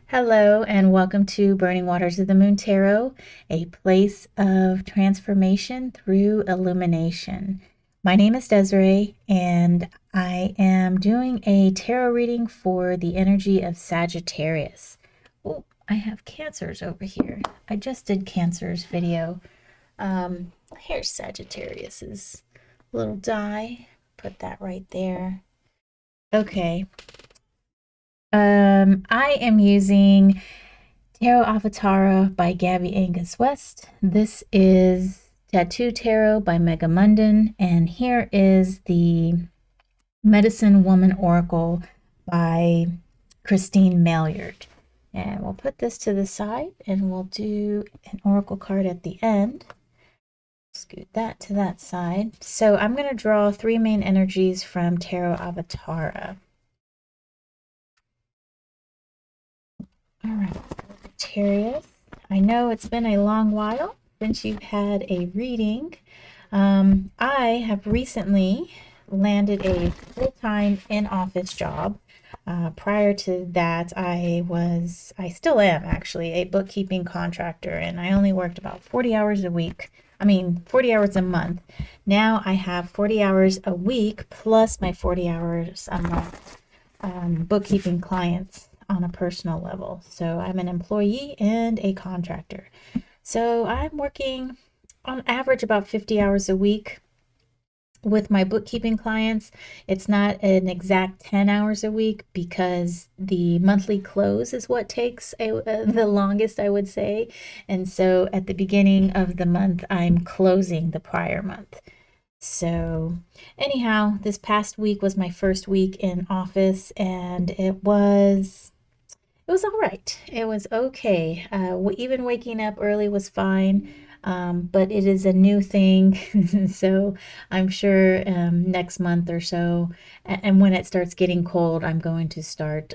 Hello, and welcome to Burning Waters of the Moon Tarot, a place of transformation through illumination. My name is Desiree, and I am doing a tarot reading for the energy of Sagittarius. Oh, I have Cancers over here. I just did Cancer's video. Here's Sagittarius's little die. Put that right there. Okay. I am using Tarot Avatara by Gabby Angus West. This is Tattoo Tarot by Mega Munden. And here is the Medicine Woman Oracle by Christine Maillard. And we'll put this to the side and we'll do an oracle card at the end. Scoot that to that side. So I'm going to draw three main energies from Tarot Avatara. All right, Sagittarius. I know it's been a long while since you've had a reading. I have recently landed a full-time in-office job. Prior to that, I still am actually a bookkeeping contractor, and I only worked about 40 hours a week. 40 hours a month. Now I have 40 hours a week plus my 40 hours a month bookkeeping clients on a personal level. So I'm an employee and a contractor. So I'm working on average about 50 hours a week with my bookkeeping clients. It's not an exact 10 hours a week because the monthly close is what takes the longest, I would say. And so at the beginning of the month, I'm closing the prior month. So anyhow, this past week was my first week in office, and it was all right. It was okay. Even waking up early was fine, but it is a new thing. So I'm sure next month or so, and when it starts getting cold, I'm going to start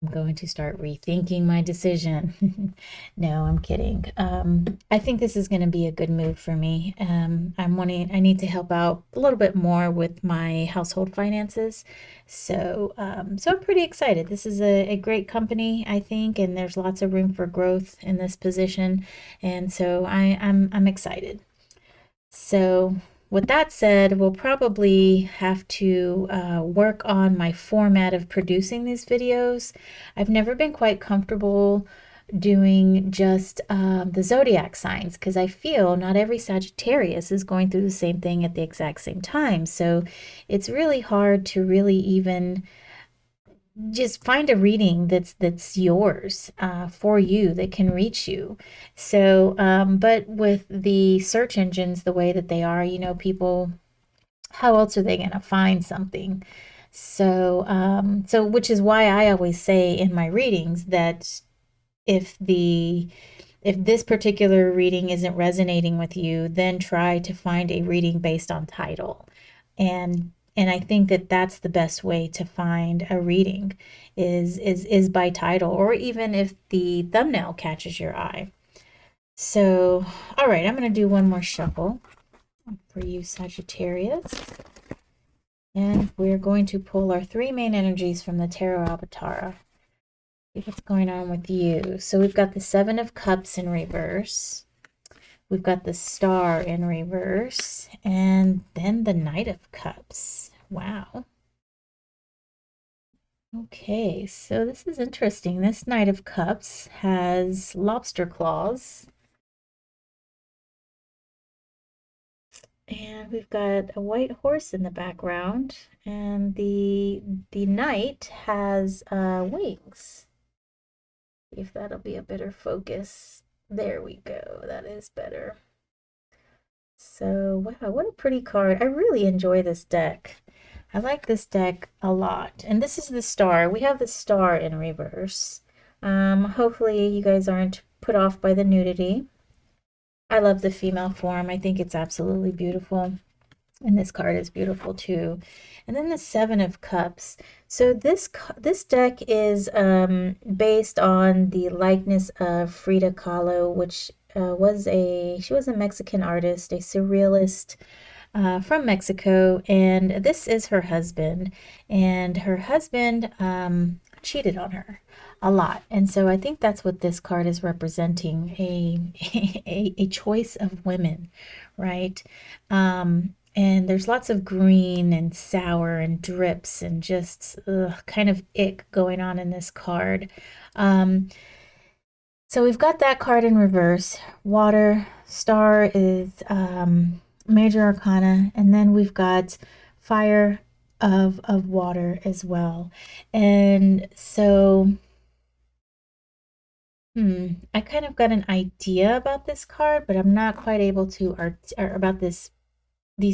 rethinking my decision. No, I'm kidding. I think this is going to be a good move for me. I need to help out a little bit more with my household finances. So I'm pretty excited. This is a great company, I think, and there's lots of room for growth in this position. And so I'm excited. So with that said, we'll probably have to work on my format of producing these videos. I've never been quite comfortable doing just the zodiac signs because I feel not every Sagittarius is going through the same thing at the exact same time. So it's really hard to really even just find a reading that's yours for you that can reach you. So but with the search engines the way that they are, people, how else are they going to find something? So which is why I always say in my readings that if this particular reading isn't resonating with you, then try to find a reading based on title. And I think that that's the best way to find a reading is by title, or even if the thumbnail catches your eye. So, all right, I'm going to do one more shuffle for you, Sagittarius. And we're going to pull our three main energies from the Tarot Avatara. See what's going on with you. So we've got the Seven of Cups in reverse. We've got the Star in reverse. And then the Knight of Cups. Wow. Okay, so this is interesting. This Knight of Cups has lobster claws. And we've got a white horse in the background. And the knight has wings. See if that'll be a better focus. There we go. That is better. So, wow, what a pretty card. I really enjoy this deck. I like this deck a lot. And this is the Star. We have the Star in reverse. Hopefully you guys aren't put off by the nudity. I love the female form. I think it's absolutely beautiful. And this card is beautiful too. And then the Seven of Cups. So this deck is based on the likeness of Frida Kahlo, which she was a Mexican artist, a surrealist from Mexico, and this is her husband. And her husband cheated on her a lot. And so I think that's what this card is representing, a choice of women, right? And there's lots of green and sour and drips and just kind of ick going on in this card. So we've got that card in reverse. Water, star is major arcana, and then we've got fire of water as well. And so I kind of got an idea about this card, but I'm not quite able to or about these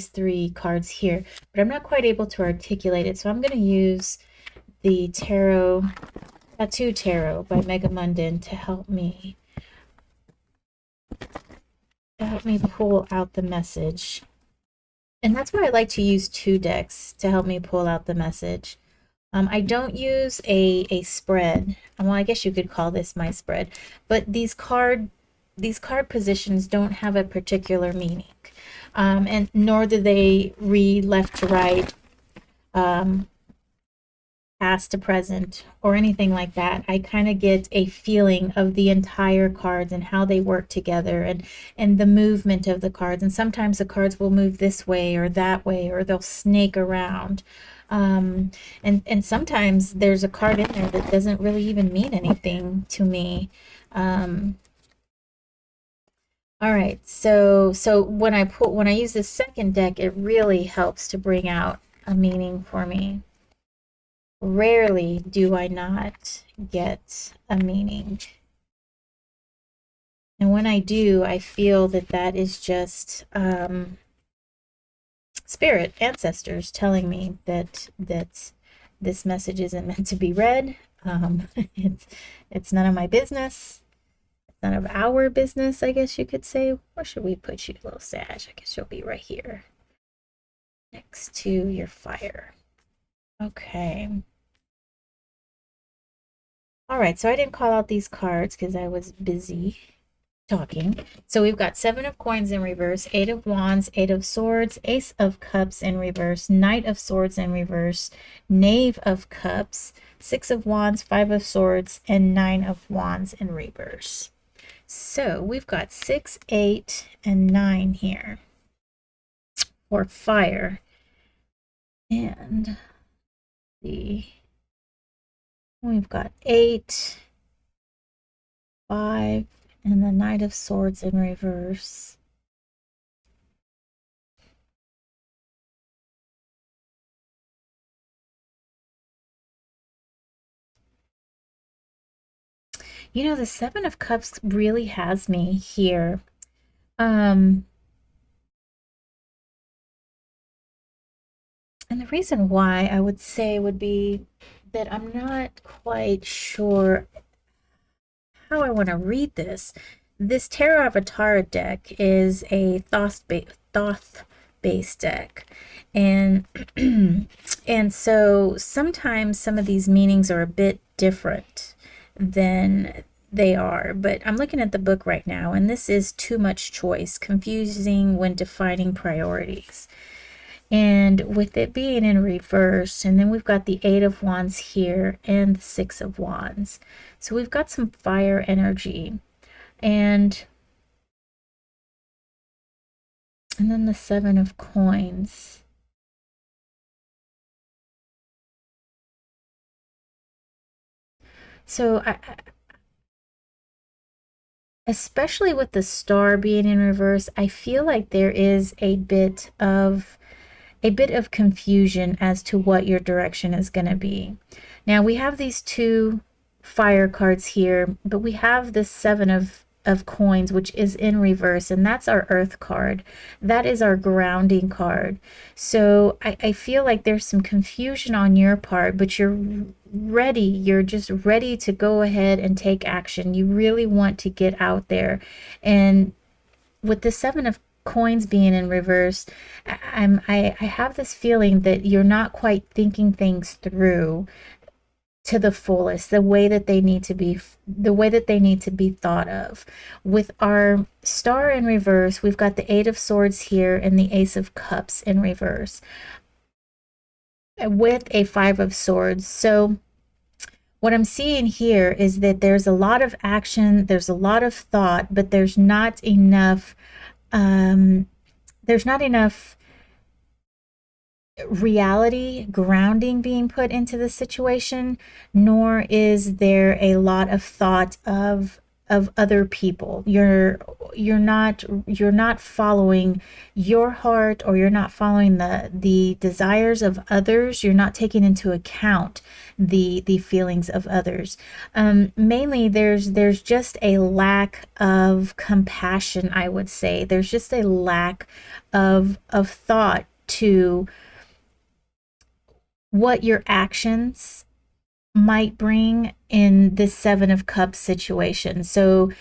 three cards here, but I'm not quite able to articulate it. So I'm going to use the Tattoo Tarot by Mega Munden to help me pull out the message. And that's why I like to use two decks to help me pull out the message. I don't use a spread. Well, I guess you could call this my spread, but these card positions don't have a particular meaning, and nor do they read left to right, past to present, or anything like that. I kind of get a feeling of the entire cards and how they work together, and the movement of the cards. And sometimes the cards will move this way or that way, or they'll snake around. And sometimes there's a card in there that doesn't really even mean anything to me. All right, so when I use this second deck, it really helps to bring out a meaning for me. Rarely do I not get a meaning. And when I do, I feel that that is just spirit, ancestors telling me that this message isn't meant to be read. It's none of my business. It's none of our business, I guess you could say. Where should we put you, little Sag? I guess you'll be right here next to your fire. Okay. All right, so I didn't call out these cards because I was busy talking. So we've got 7 of Coins in reverse, 8 of Wands, 8 of Swords, Ace of Cups in reverse, Knight of Swords in reverse, Knave of Cups, 6 of Wands, 5 of Swords, and 9 of Wands in reverse. So we've got 6, 8, and 9 here for fire. And we've got 8, 5, and the Knight of Swords in reverse. You know, the 7 of Cups really has me here. And the reason why I would say would be that I'm not quite sure how I want to read this. This Tarot Avatar deck is a Thoth-based deck. And and so sometimes some of these meanings are a bit different than they are. But I'm looking at the book right now, and this is too much choice, confusing when defining priorities. And with it being in reverse, and then we've got the 8 of Wands here and the 6 of Wands. So we've got some fire energy. And then the 7 of Coins. So especially with the star being in reverse, I feel like there is a bit of confusion as to what your direction is going to be. Now we have these 2 fire cards here, but we have this 7 of Coins, which is in reverse, and that's our earth card. That is our grounding card. So I feel like there's some confusion on your part, but you're ready. You're just ready to go ahead and take action. You really want to get out there. And with the 7 of Coins being in reverse, I have this feeling that you're not quite thinking things through to the fullest, the way that they need to be thought of. With our star in reverse, we've got the 8 of Swords here and the Ace of Cups in reverse with a 5 of Swords. So what I'm seeing here is that there's a lot of action, there's a lot of thought, but there's not enough reality grounding being put into the situation, nor is there a lot of thought of other people. You're not following your heart, or you're not following the desires of others. You're not taking into account the feelings of others. Mainly there's just a lack of compassion, I would say. There's just a lack of thought to what your actions might bring in this Seven of Cups situation. So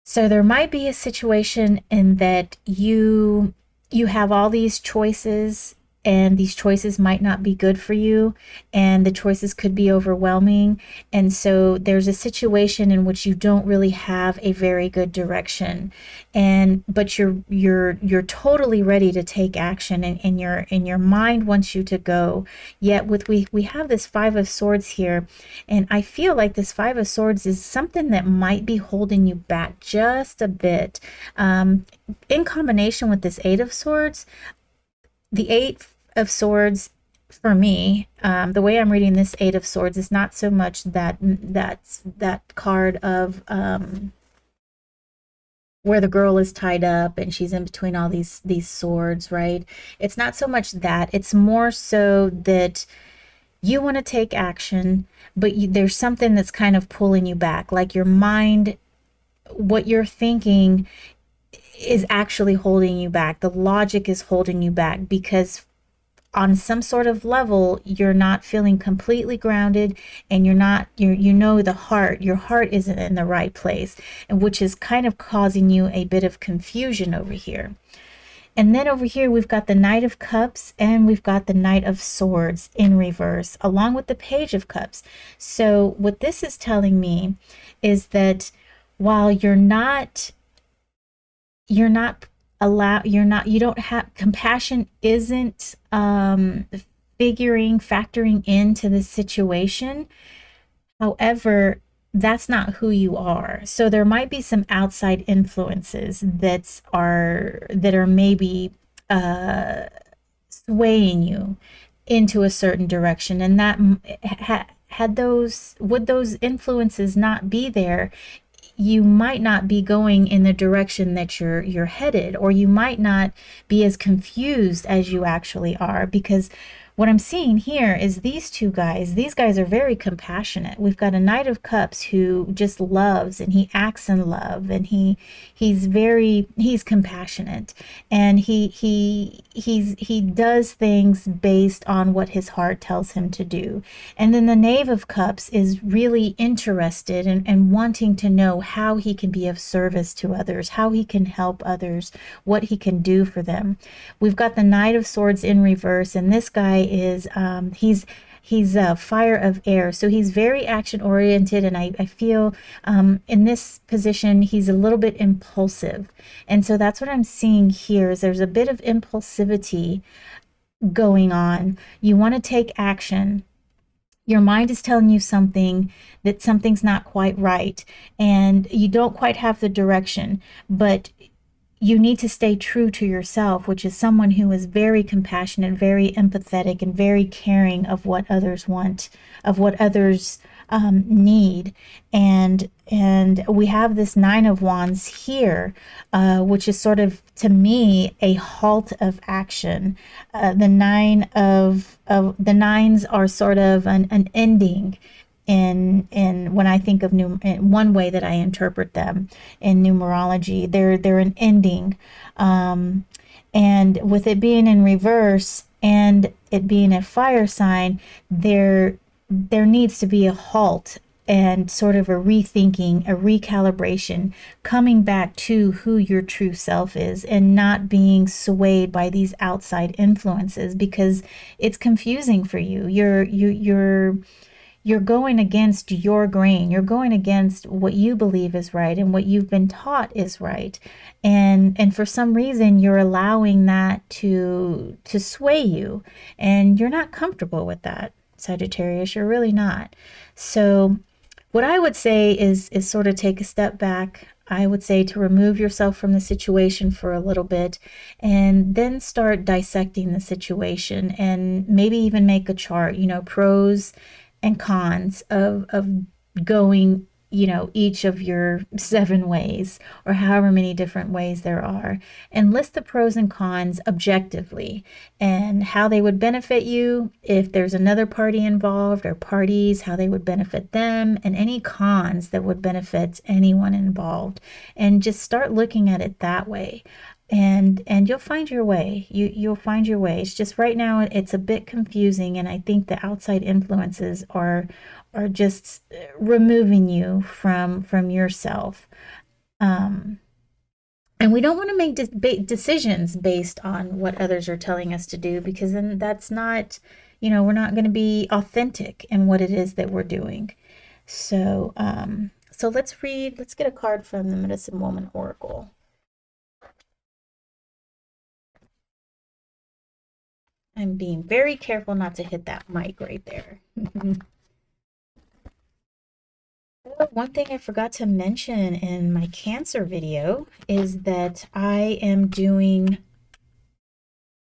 there might be a situation in that you have all these choices, and these choices might not be good for you, and the choices could be overwhelming. And so there's a situation in which you don't really have a very good direction, but you're totally ready to take action, and your mind wants you to go. Yet we have this Five of Swords here, and I feel like this Five of Swords is something that might be holding you back just a bit. In combination with this Eight of Swords, the Eight of Swords, for me, the way I'm reading this Eight of Swords is not so much that card of where the girl is tied up and she's in between all these swords, right? It's not so much that. It's more so that you want to take action, but there's something that's kind of pulling you back. Like your mind, what you're thinking is actually holding you back. The logic is holding you back because on some sort of level, you're not feeling completely grounded, and your heart isn't in the right place, and which is kind of causing you a bit of confusion over here. And then over here, we've got the Knight of Cups, and we've got the Knight of Swords in reverse, along with the Page of Cups. So what this is telling me is that while you don't have compassion, isn't factoring into the situation. However, that's not who you are. So there might be some outside influences that are maybe swaying you into a certain direction, and that would those influences not be there, you might not be going in the direction that you're headed, or you might not be as confused as you actually are. Because what I'm seeing here is these guys are very compassionate. We've got a Knight of Cups who just loves, and he acts in love, and he's compassionate, and he does things based on what his heart tells him to do. And then the Knave of Cups is really interested and wanting to know how he can be of service to others, how he can help others, what he can do for them. We've got the Knight of Swords in reverse, and this guy is he's a fire of air, so he's very action oriented, and I feel in this position he's a little bit impulsive. And so that's what I'm seeing here, is there's a bit of impulsivity going on. You want to take action. Your mind is telling you that something's not quite right, and you don't quite have the direction, but you need to stay true to yourself, which is someone who is very compassionate, very empathetic, and very caring of what others want, of what others need. And we have this Nine of Wands here, which is sort of, to me, a halt of action. The nines are sort of an ending in when I think of one way that I interpret them in numerology. They're an ending, and with it being in reverse and it being a fire sign, there needs to be a halt and sort of a rethinking, a recalibration, coming back to who your true self is, and not being swayed by these outside influences, because it's confusing for you. You're going against your grain. You're going against what you believe is right and what you've been taught is right. And for some reason, you're allowing that to sway you, and you're not comfortable with that. Sagittarius. You're really not. So what I would say is sort of take a step back. I would say to remove yourself from the situation for a little bit and then start dissecting the situation and maybe even make a chart, you know, pros and cons of going, you know, each of your 7 ways or however many different ways there are, and list the pros and cons objectively and how they would benefit you if there's another party involved, or parties, how they would benefit them, and any cons that would benefit anyone involved, and just start looking at it that way. And you'll find your way. You'll find your way. It's just right now it's a bit confusing, and I think the outside influences are just removing you from yourself. And we don't want to make decisions based on what others are telling us to do, because then that's not, you know, we're not going to be authentic in what it is that we're doing. So so let's get a card from the Medicine Woman Oracle. I'm being very careful not to hit that mic right there. One thing I forgot to mention in my Cancer video is that I am doing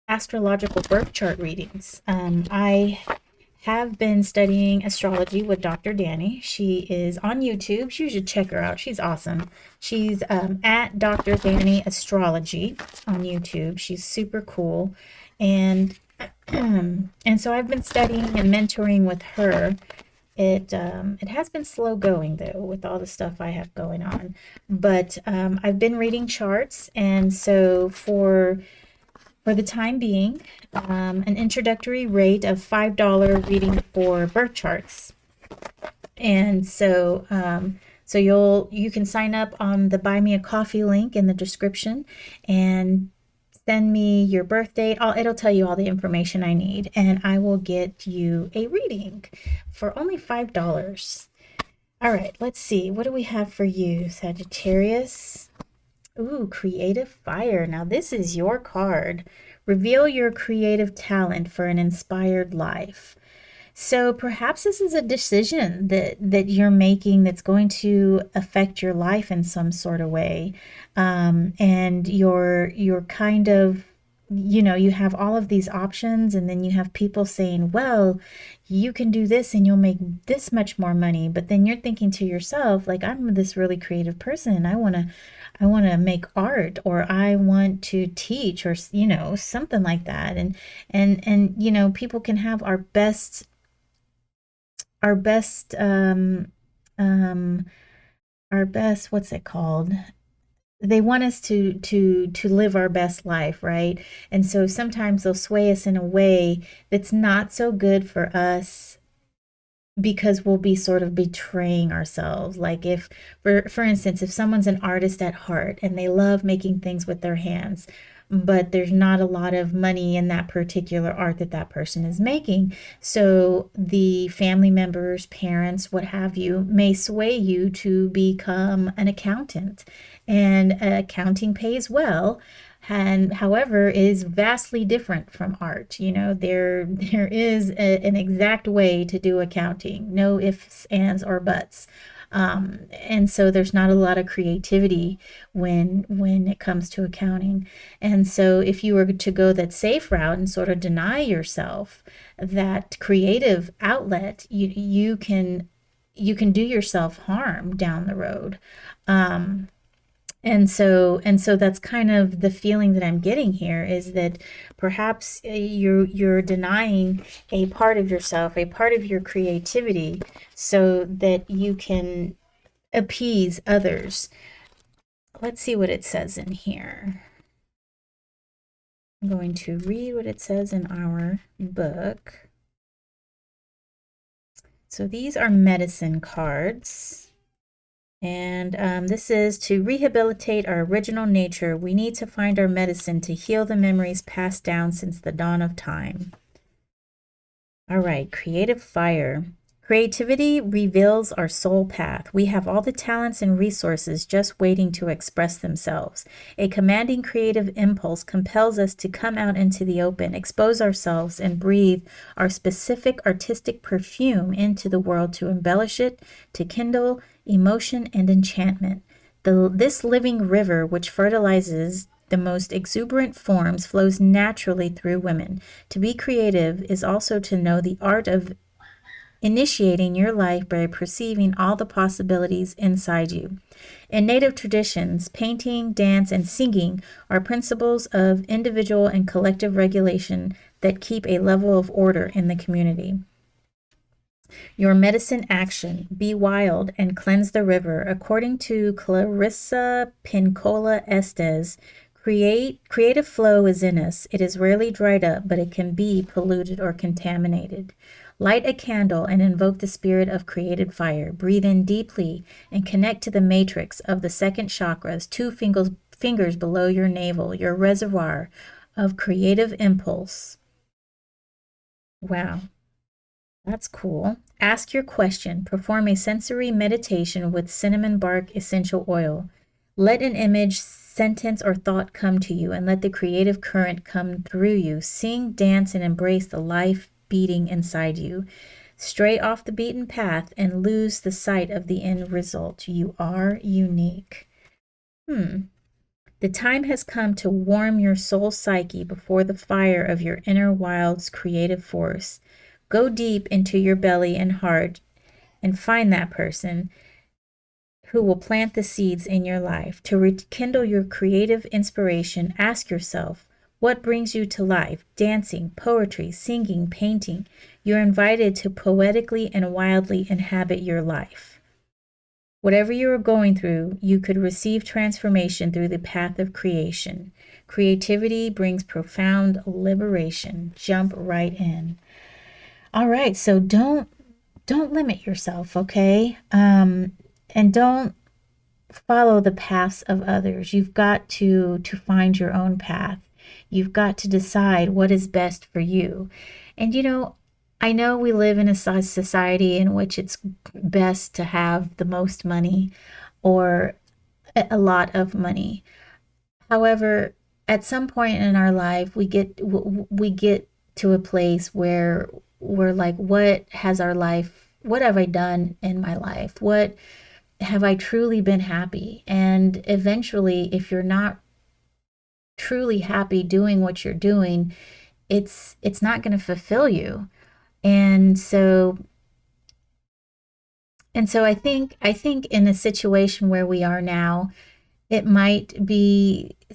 astrological birth chart readings. I have been studying astrology with Dr. Danny. She is on YouTube. You should check her out. She's awesome. She's at Dr. Danny Astrology on YouTube. She's super cool. And and so I've been studying and mentoring with her. It has been slow going though with all the stuff I have going on, but I've been reading charts, and so for the time being, an introductory rate of $5 reading for birth charts. And so so you can sign up on the Buy Me a Coffee link in the description and send me your birth date. It'll tell you all the information I need, and I will get you a reading for only $5. All right, let's see. What do we have for you, Sagittarius? Ooh, creative fire. Now this is your card. Reveal your creative talent for an inspired life. So perhaps this is a decision that you're making that's going to affect your life in some sort of way. And you're kind of, you know, you have all of these options, and then you have people saying, well, you can do this and you'll make this much more money. But then you're thinking to yourself, like, I'm this really creative person and I want to make art, or I want to teach, or, you know, something like that. And you know, people can have our best our best what's it called, they want us to live our best life, right? And so sometimes they'll sway us in a way that's not so good for us, because we'll be sort of betraying ourselves. Like, if for instance, if someone's an artist at heart and they love making things with their hands, but there's not a lot of money in that particular art that that person is making, so the family members, parents, what have you, may sway you to become an accountant. And accounting pays well, and however is vastly different from art. You know, there is an exact way to do accounting, no ifs, ands, or buts. And so there's not a lot of creativity when it comes to accounting. And so if you were to go that safe route and sort of deny yourself that creative outlet, you can do yourself harm down the road. And so that's kind of the feeling that I'm getting here, is that perhaps you're denying a part of yourself, a part of your creativity, so that you can appease others. Let's see what it says in here. I'm going to read what it says in our book. So these are medicine cards. And this is to rehabilitate our original nature. We need to find our medicine to heal the memories passed down since the dawn of time. All right, creative fire. Creativity reveals our soul path. We have all the talents and resources just waiting to express themselves. A commanding creative impulse compels us to come out into the open, expose ourselves, and breathe our specific artistic perfume into the world to embellish it, to kindle emotion and enchantment. This living river, which fertilizes the most exuberant forms, flows naturally through women. To be creative is also to know the art of initiating your life by perceiving all the possibilities inside you. In Native traditions, painting, dance, and singing are principles of individual and collective regulation that keep a level of order in the community. Your medicine action, be wild and cleanse the river. According to Clarissa Pincola Estes, creative flow is in us. It is rarely dried up, but it can be polluted or contaminated. Light a candle and invoke the spirit of created fire. Breathe in deeply and connect to the matrix of the second chakras, two fingers below your navel, your reservoir of creative impulse. Wow, that's cool. Ask your question. Perform a sensory meditation with cinnamon bark essential oil. Let an image, sentence, or thought come to you, and let the creative current come through you. Sing, dance, and embrace the life beating inside you. Stray off the beaten path and lose the sight of the end result. You are unique. The time has come to warm your soul psyche before the fire of your inner wild's creative force. Go deep into your belly and heart and find that person who will plant the seeds in your life. To rekindle your creative inspiration, ask yourself, what brings you to life? Dancing, poetry, singing, painting. You're invited to poetically and wildly inhabit your life. Whatever you are going through, you could receive transformation through the path of creation. Creativity brings profound liberation. Jump right in. All right, so don't limit yourself, okay? And don't follow the paths of others. You've got to find your own path. You've got to decide what is best for you. And I know we live in a society in which it's best to have the most money or a lot of money. However, at some point in our life, we get to a place where we're like, what have I done in my life? What have I truly been happy? And eventually, if you're not truly happy doing what you're doing, it's not going to fulfill you. And so I think in a situation where we are now,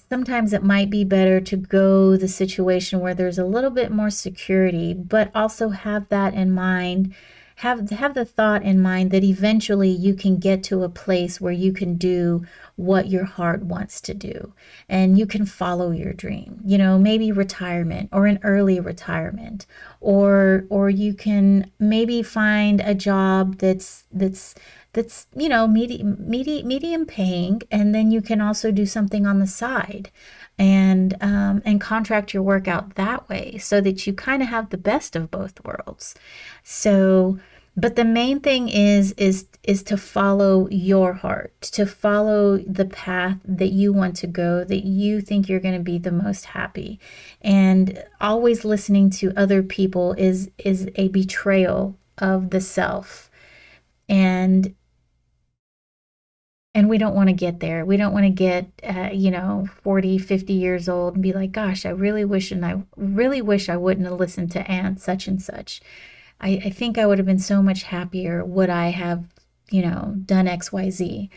sometimes it might be better to go the situation where there's a little bit more security, but also have that in mind, have the thought in mind that eventually you can get to a place where you can do what your heart wants to do and you can follow your dream. Maybe retirement or an early retirement, or you can maybe find a job that's medium paying, and then you can also do something on the side and contract your work out that way so that you kind of have the best of both worlds. So, but the main thing is to follow your heart, to follow the path that you want to go, that you think you're going to be the most happy. And always listening to other people is a betrayal of the self. And we don't want to get there. We don't want to get, 40, 50 years old and be like, gosh, I really wish I wouldn't have listened to Aunt such and such. I think I would have been so much happier would I have, done X, Y, Z.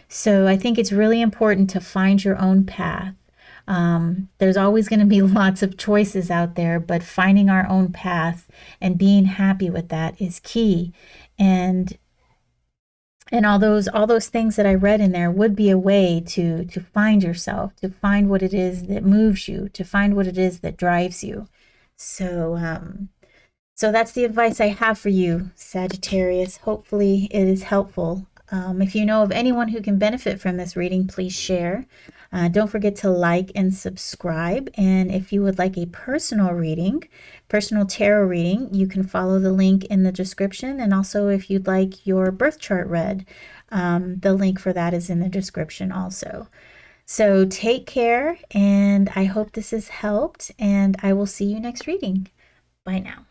So I think it's really important to find your own path. There's always going to be lots of choices out there, but finding our own path and being happy with that is key. And all those things that I read in there would be a way to find yourself, to find what it is that moves you, to find what it is that drives you. So that's the advice I have for you, Sagittarius. Hopefully it is helpful. If you know of anyone who can benefit from this reading, please share. Don't forget to like and subscribe. And if you would like a personal reading, personal tarot reading, you can follow the link in the description. And also, if you'd like your birth chart read, the link for that is in the description also. So take care, and I hope this has helped, and I will see you next reading. Bye now.